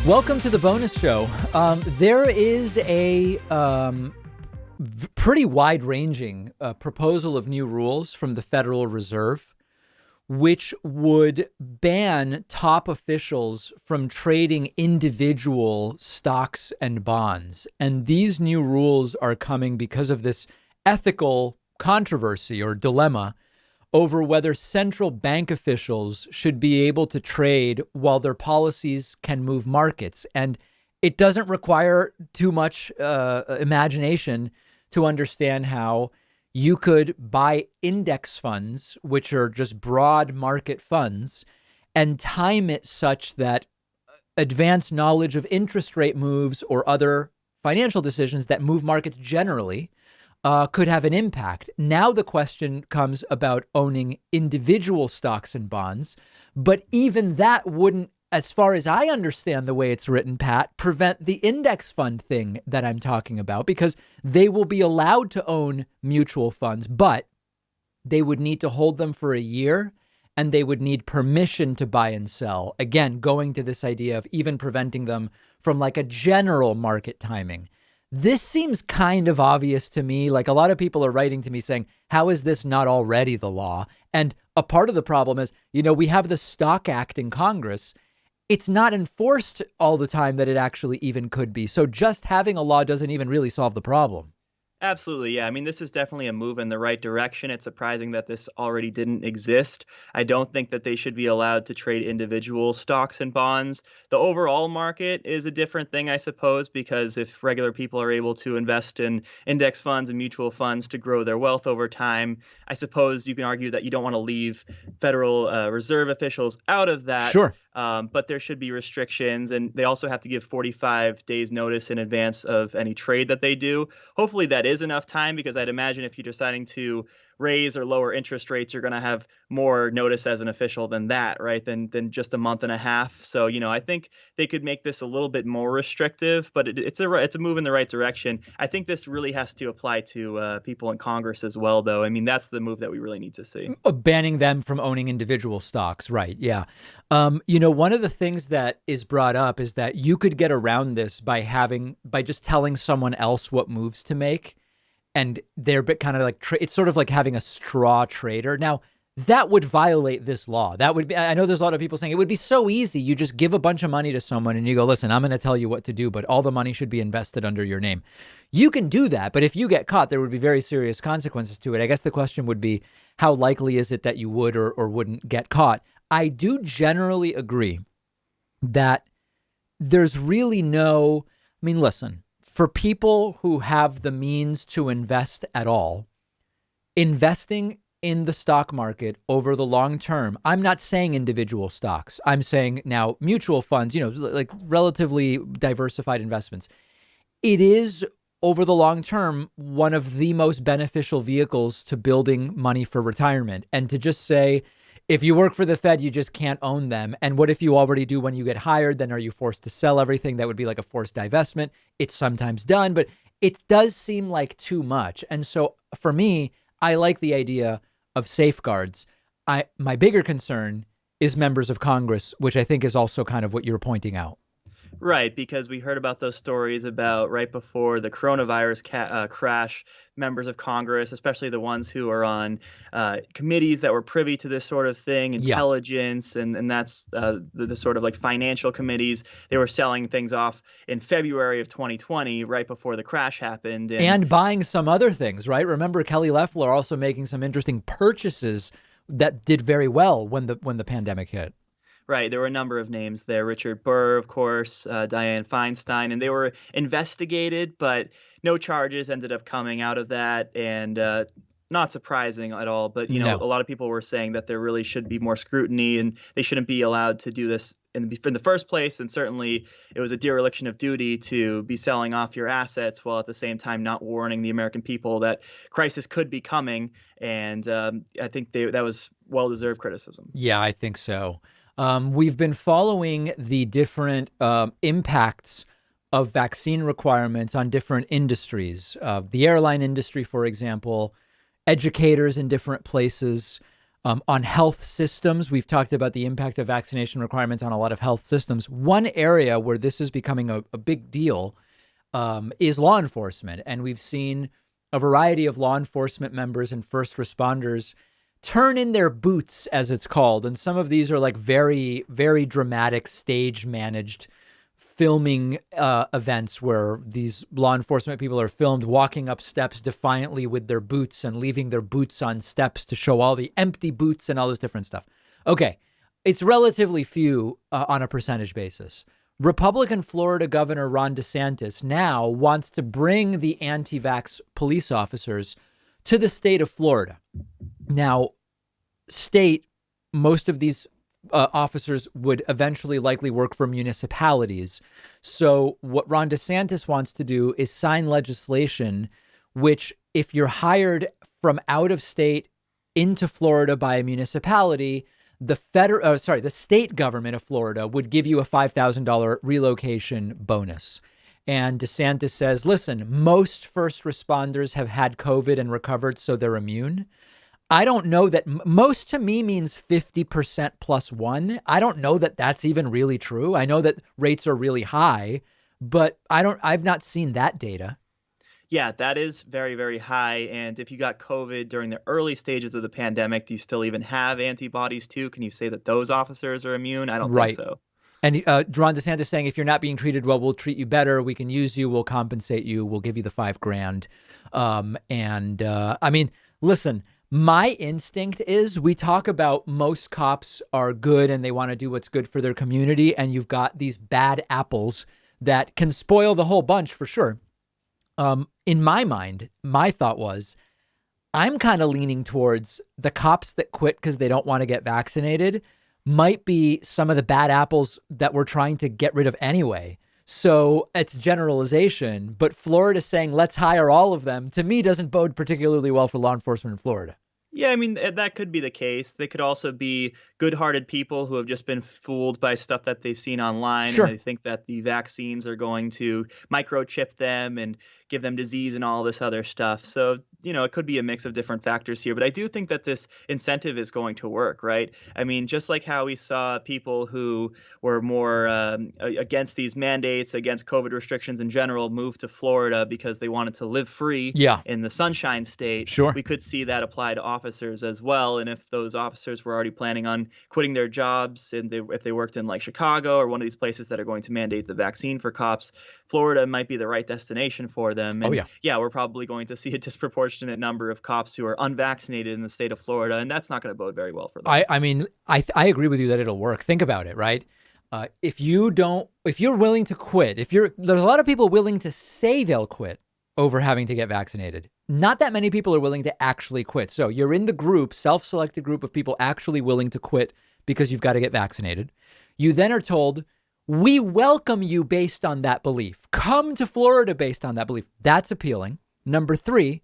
Welcome to the bonus show. There is a pretty wide-ranging proposal of new rules from the Federal Reserve, which would ban top officials from trading individual stocks and bonds. And these new rules are coming because of this ethical controversy or dilemma over whether central bank officials should be able to trade while their policies can move markets. And it doesn't require too much imagination to understand how you could buy index funds, which are just broad market funds, and time it such that advanced knowledge of interest rate moves or other financial decisions that move markets generally could have an impact. Now the question comes about owning individual stocks and bonds, but even that wouldn't, as far as I understand the way it's written, Pat, prevent the index fund thing that I'm talking about, because they will be allowed to own mutual funds, but they would need to hold them for a year and they would need permission to buy and sell. Again, going to this idea of even preventing them from like a general market timing. This seems kind of obvious to me. Like, a lot of people are writing to me saying, how is this not already the law? And a part of the problem is, we have the Stock Act in Congress. It's not enforced all the time that it actually even could be. So just having a law doesn't even really solve the problem. Absolutely. Yeah. I mean, this is definitely a move in the right direction. It's surprising that this already didn't exist. I don't think that they should be allowed to trade individual stocks and bonds. The overall market is a different thing, I suppose, because if regular people are able to invest in index funds and mutual funds to grow their wealth over time, I suppose you can argue that you don't want to leave Federal Reserve officials out of that. Sure. But there should be restrictions, and they also have to give 45 days notice in advance of any trade that they do. Hopefully that is enough time, because I'd imagine if you're deciding to raise or lower interest rates, you're going to have more notice as an official than that, right? Than just a month and a half. So, I think they could make this a little bit more restrictive, but it's a move in the right direction. I think this really has to apply to people in Congress as well, though. I mean, that's the move that we really need to see. Banning them from owning individual stocks. Right. Yeah. One of the things that is brought up is that you could get around this by just telling someone else what moves to make. And they're kind of like, it's sort of like having a straw trader. Now, that would violate this law. That would be, I know there's a lot of people saying it would be so easy. You just give a bunch of money to someone and you go, listen, I'm going to tell you what to do, but all the money should be invested under your name. You can do that. But if you get caught, there would be very serious consequences to it. I guess the question would be, how likely is it that you would or wouldn't get caught? I do generally agree that there's really listen, for people who have the means to invest at all, investing in the stock market over the long term, I'm not saying individual stocks. I'm saying now mutual funds, like relatively diversified investments. It is, over the long term, one of the most beneficial vehicles to building money for retirement. And to just say, if you work for the Fed, you just can't own them. And what if you already do when you get hired? Then are you forced to sell everything? That would be like a forced divestment. It's sometimes done, but it does seem like too much. And so for me, I like the idea of safeguards. My bigger concern is members of Congress, which I think is also kind of what you're pointing out. Right, because we heard about those stories about right before the coronavirus crash, members of Congress, especially the ones who are on committees that were privy to this sort of thing, intelligence, and that's the sort of like financial committees. They were selling things off in February of 2020, right before the crash happened. And buying some other things, right? Remember, Kelly Loeffler also making some interesting purchases that did very well when the pandemic hit. Right. There were a number of names there. Richard Burr, of course, Dianne Feinstein, and they were investigated, but no charges ended up coming out of that. And not surprising at all. But, No. a lot of people were saying that there really should be more scrutiny and they shouldn't be allowed to do this in the first place. And certainly it was a dereliction of duty to be selling off your assets while at the same time not warning the American people that crisis could be coming. And I think that was well-deserved criticism. Yeah, I think so. We've been following the different impacts of vaccine requirements on different industries. The airline industry, for example, educators in different places. on health systems. We've talked about the impact of vaccination requirements on a lot of health systems. One area where this is becoming a big deal is law enforcement. And we've seen a variety of law enforcement members and first responders turn in their boots, as it's called. And some of these are like very, very dramatic, stage managed filming events where these law enforcement people are filmed walking up steps defiantly with their boots and leaving their boots on steps to show all the empty boots and all this different stuff. Okay, it's relatively few on a percentage basis. Republican Florida Governor Ron DeSantis now wants to bring the anti-vax police officers to the state of Florida. Now, most of these officers would eventually likely work for municipalities. So what Ron DeSantis wants to do is sign legislation which, if you're hired from out of state into Florida by a municipality, the state government of Florida would give you a $5,000 relocation bonus. And DeSantis says, listen, most first responders have had COVID and recovered, so they're immune. I don't know that most to me means 50% plus one. I don't know that that's even really true. I know that rates are really high, but I've not seen that data. Yeah, that is very, very high. And if you got COVID during the early stages of the pandemic, do you still even have antibodies too? Can you say that those officers are immune? I don't think so. And Ron DeSantis saying, if you're not being treated well, we'll treat you better. We can use you. We'll compensate you. We'll give you the $5,000. I mean, listen, my instinct is we talk about most cops are good and they want to do what's good for their community. And you've got these bad apples that can spoil the whole bunch for sure. In my mind, my thought was, I'm kind of leaning towards the cops that quit because they don't want to get vaccinated might be some of the bad apples that we're trying to get rid of anyway. So it's generalization, but Florida saying let's hire all of them, to me, doesn't bode particularly well for law enforcement in Florida. Yeah, I mean, that could be the case. They could also be good-hearted people who have just been fooled by stuff that they've seen online. Sure. And they think that the vaccines are going to microchip them and give them disease and all this other stuff. So, it could be a mix of different factors here. But I do think that this incentive is going to work, right? I mean, just like how we saw people who were more against these mandates, against COVID restrictions in general, move to Florida because they wanted to live free in the Sunshine State. Sure. We could see that apply to officers as well. And if those officers were already planning on quitting their jobs, and if they worked in like Chicago or one of these places that are going to mandate the vaccine for cops, Florida might be the right destination for them. And we're probably going to see a disproportionate number of cops who are unvaccinated in the state of Florida, and that's not going to bode very well for them. I mean, I agree with you that it'll work. Think about it, right? If you're willing to quit, there's a lot of people willing to say they'll quit over having to get vaccinated. Not that many people are willing to actually quit. So you're in the group, self-selected group of people actually willing to quit because you've got to get vaccinated. You then are told, we welcome you based on that belief. Come to Florida based on that belief. That's appealing. Number 3,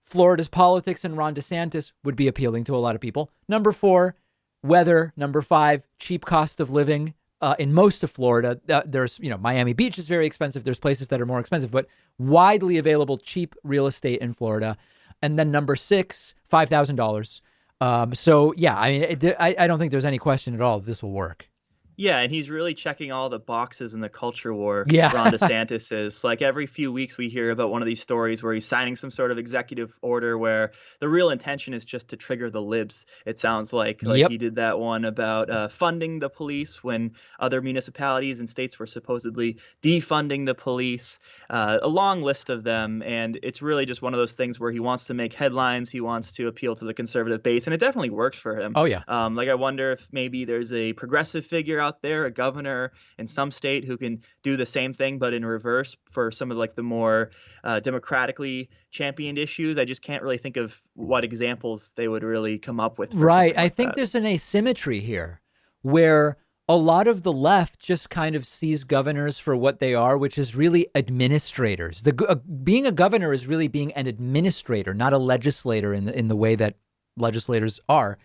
Florida's politics and Ron DeSantis would be appealing to a lot of people. Number 4, weather. Number 5, cheap cost of living. In most of Florida, there's, Miami Beach is very expensive. There's places that are more expensive, but widely available cheap real estate in Florida. And then number 6, $5,000. So yeah, I mean, I don't think there's any question at all this will work. Yeah, and he's really checking all the boxes in the culture war. Yeah. Ron DeSantis is. Like every few weeks we hear about one of these stories where he's signing some sort of executive order where the real intention is just to trigger the libs. It sounds like he did that one about funding the police when other municipalities and states were supposedly defunding the police. A long list of them. And it's really just one of those things where he wants to make headlines. He wants to appeal to the conservative base. And it definitely works for him. Oh, yeah. I wonder if maybe there's a progressive figure out there, a governor in some state who can do the same thing, but in reverse for some of the more democratically championed issues. I just can't really think of what examples they would really come up with. Right. I think there's an asymmetry here where a lot of the left just kind of sees governors for what they are, which is really administrators. Being a governor is really being an administrator, not a legislator in the way that legislators are.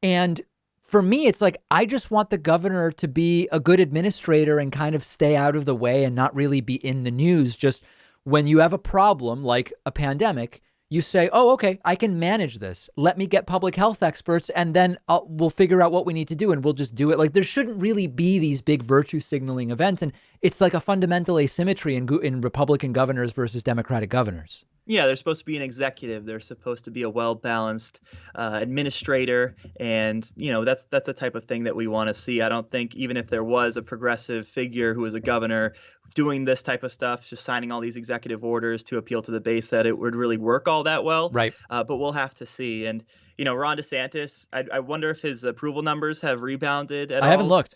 And for me, it's like, I just want the governor to be a good administrator and kind of stay out of the way and not really be in the news. Just when you have a problem like a pandemic, you say, oh, okay, I can manage this. Let me get public health experts, and then we'll figure out what we need to do, and we'll just do it. Like, there shouldn't really be these big virtue signaling events. And it's like a fundamental asymmetry in Republican governors versus Democratic governors. Yeah, they're supposed to be an executive. They're supposed to be a well-balanced administrator, and that's the type of thing that we want to see. I don't think even if there was a progressive figure who was a governor doing this type of stuff, just signing all these executive orders to appeal to the base, that it would really work all that well. Right. But we'll have to see. And Ron DeSantis, I wonder if his approval numbers have rebounded at all. I haven't looked.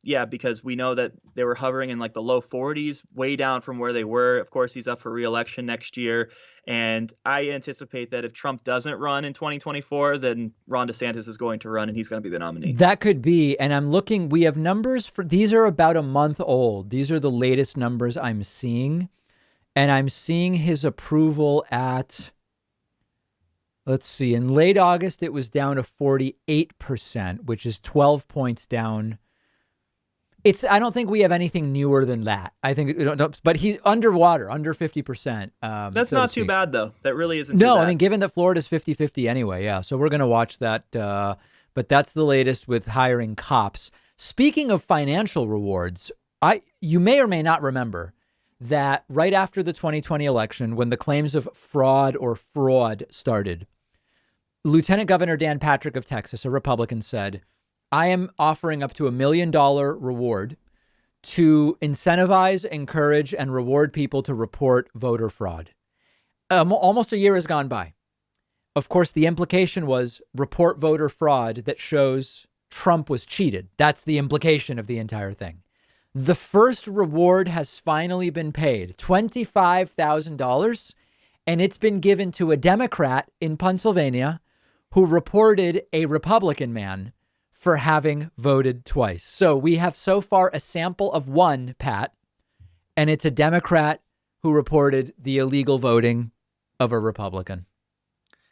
Yeah, because we know that they were hovering in like the low 40s, way down from where they were. Of course, he's up for re-election next year. And I anticipate that if Trump doesn't run in 2024, then Ron DeSantis is going to run and he's going to be the nominee. That could be. And I'm looking, we have numbers for, these are about a month old. These are the latest numbers I'm seeing. And I'm seeing his approval at, let's see, in late August, it was down to 48%, which is 12 points down. I don't think we have anything newer than that. I think, but he's underwater, under 50%. That's not too bad, though. That really isn't No, too bad. I mean, given that Florida's 50-50 anyway, yeah. So we're going to watch that. But that's the latest with hiring cops. Speaking of financial rewards, you may or may not remember that right after the 2020 election, when the claims of fraud started, Lieutenant Governor Dan Patrick of Texas, a Republican, said, I am offering up to $1 million reward to incentivize, encourage, and reward people to report voter fraud. Almost a year has gone by. Of course, the implication was report voter fraud that shows Trump was cheated. That's the implication of the entire thing. The first reward has finally been paid, $25,000, and it's been given to a Democrat in Pennsylvania who reported a Republican man for having voted twice. So we have so far a sample of one, Pat, and it's a Democrat who reported the illegal voting of a Republican.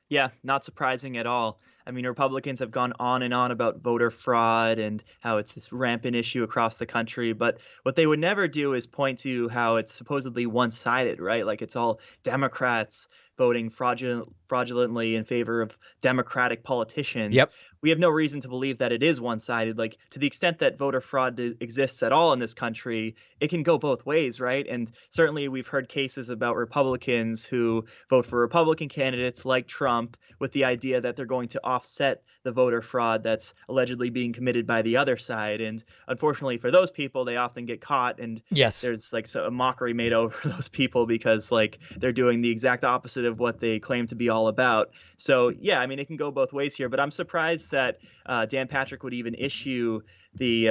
Yeah, not surprising at all. I mean, Republicans have gone on and on about voter fraud and how it's this rampant issue across the country. But what they would never do is point to how it's supposedly one-sided, right? Like it's all Democrats voting fraudulently in favor of Democratic politicians. Yep. We have no reason to believe that it is one-sided. Like, to the extent that voter fraud exists at all in this country, it can go both ways, right? And certainly we've heard cases about Republicans who vote for Republican candidates like Trump with the idea that they're going to offset the voter fraud that's allegedly being committed by the other side. And unfortunately for those people, they often get caught. And yes, there's like a mockery made over those people because like they're doing the exact opposite of what they claim to be all about. So, yeah, I mean, it can go both ways here, but I'm surprised that Dan Patrick would even issue the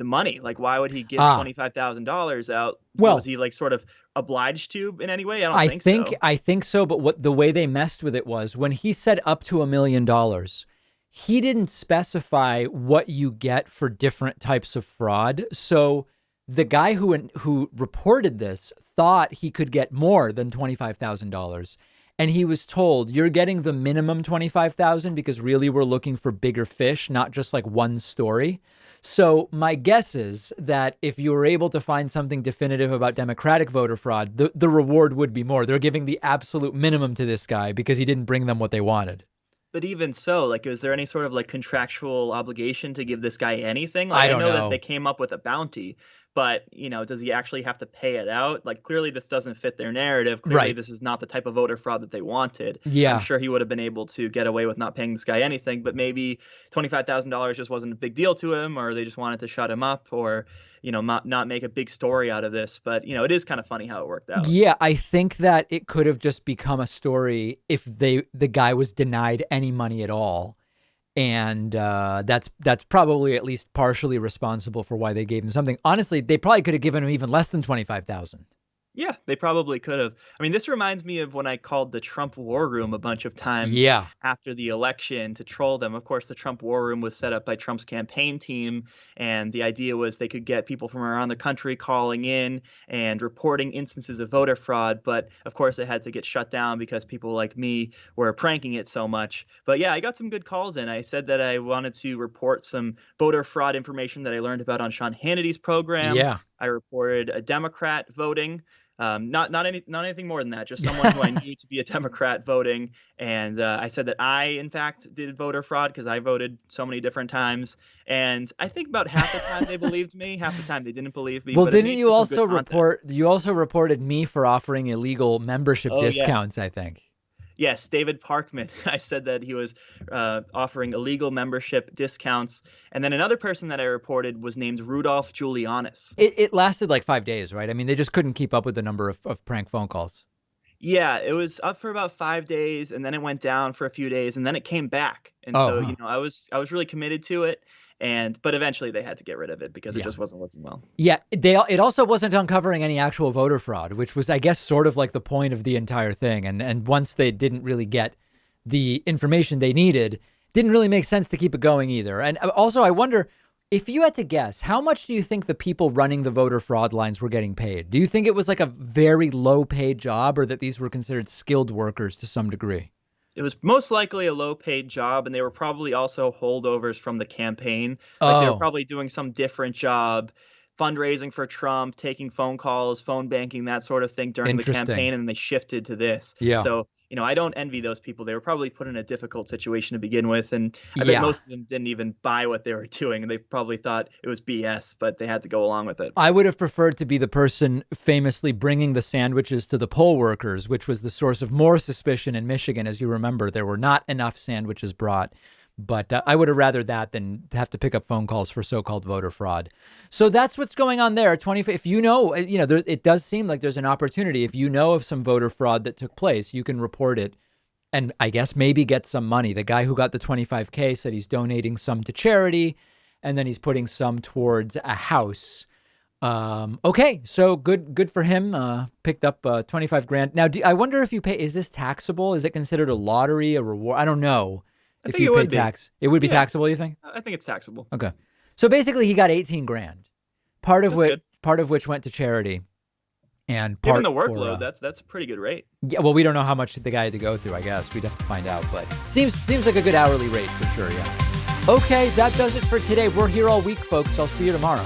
money. Like, why would he give $25,000 out? Well, was he like sort of obliged to in any way? I think so. I think so. But what the way they messed with it was when he said up to $1 million, he didn't specify what you get for different types of fraud. So the guy who reported this thought he could get more than $25,000. And he was told, you're getting the minimum $25,000 because really we're looking for bigger fish, not just like one story. So my guess is that if you were able to find something definitive about Democratic voter fraud, the reward would be more. They're giving the absolute minimum to this guy because he didn't bring them what they wanted. But even so, like, is there any sort of like contractual obligation to give this guy anything? Like, I don't know that they came up with a bounty, but, does he actually have to pay it out? Like, clearly this doesn't fit their narrative. Clearly right. This is not the type of voter fraud that they wanted. Yeah. I'm sure he would have been able to get away with not paying this guy anything, but maybe $25,000 just wasn't a big deal to him, or they just wanted to shut him up, or, not make a big story out of this. But, it is kind of funny how it worked out. Yeah, I think that it could have just become a story if the guy was denied any money at all. And that's probably at least partially responsible for why they gave him something. Honestly, they probably could have given him even less than $25,000. Yeah, they probably could have. I mean, this reminds me of when I called the Trump War Room a bunch of times after the election to troll them. Of course, the Trump War Room was set up by Trump's campaign team, and the idea was they could get people from around the country calling in and reporting instances of voter fraud. But of course, it had to get shut down because people like me were pranking it so much. But yeah, I got some good calls in. I said that I wanted to report some voter fraud information that I learned about on Sean Hannity's program. Yeah. I reported a Democrat voting Not anything more than that. Just someone who I knew to be a Democrat voting, and I said that I, in fact, did voter fraud because I voted so many different times. And I think about half the time they believed me, half the time they didn't believe me. Well, but it didn't made you for some also good content. report? You also reported me for offering illegal membership Oh discounts, yes. I think. Yes, David Parkman. I said that he was offering illegal membership discounts. And then another person that I reported was named Rudolph Giulianis. It lasted like 5 days, right? I mean, they just couldn't keep up with the number of prank phone calls. Yeah, it was up for about 5 days, and then it went down for a few days, and then it came back. And Oh, so, huh. I was really committed to it, but eventually they had to get rid of it because it Yeah. just wasn't working well. Yeah, it also wasn't uncovering any actual voter fraud, which was, I guess, sort of like the point of the entire thing. And once they didn't really get the information they needed, didn't really make sense to keep it going either. And also, I wonder if you had to guess, how much do you think the people running the voter fraud lines were getting paid? Do you think it was like a very low paid job, or that these were considered skilled workers to some degree? It was most likely a low-paid job, and they were probably also holdovers from the campaign. Like, they were Oh, probably doing some different job, fundraising for Trump, taking phone calls, phone banking, that sort of thing during the interesting. campaign, and they shifted to this. Yeah. So, I don't envy those people. They were probably put in a difficult situation to begin with, and I bet Yeah. most of them didn't even buy what they were doing, and they probably thought it was BS, but they had to go along with it. I would have preferred to be the person famously bringing the sandwiches to the poll workers, which was the source of more suspicion in Michigan. As you remember, there were not enough sandwiches brought. But I would have rather that than have to pick up phone calls for so-called voter fraud. So that's what's going on there. If you know, it does seem like there's an opportunity. If you know of some voter fraud that took place, you can report it and I guess maybe get some money. The guy who got the 25K said he's donating some to charity and then he's putting some towards a house. Okay, so good for him. Picked up 25 grand. Now, I wonder if you pay, is this taxable? Is it considered a lottery, a reward? I don't know. I If think you it pay would be. tax, it would be Yeah, taxable, you think? I think it's taxable. Okay. So basically he got 18 grand, That's good. part of which went to charity and Given part the for, workload, that's a pretty good rate. yeah, well, we don't know how much the guy had to go through, I guess. We'd have to find out, but seems like a good hourly rate for sure. Yeah. Okay. That does it for today. We're here all week, folks. I'll see you tomorrow.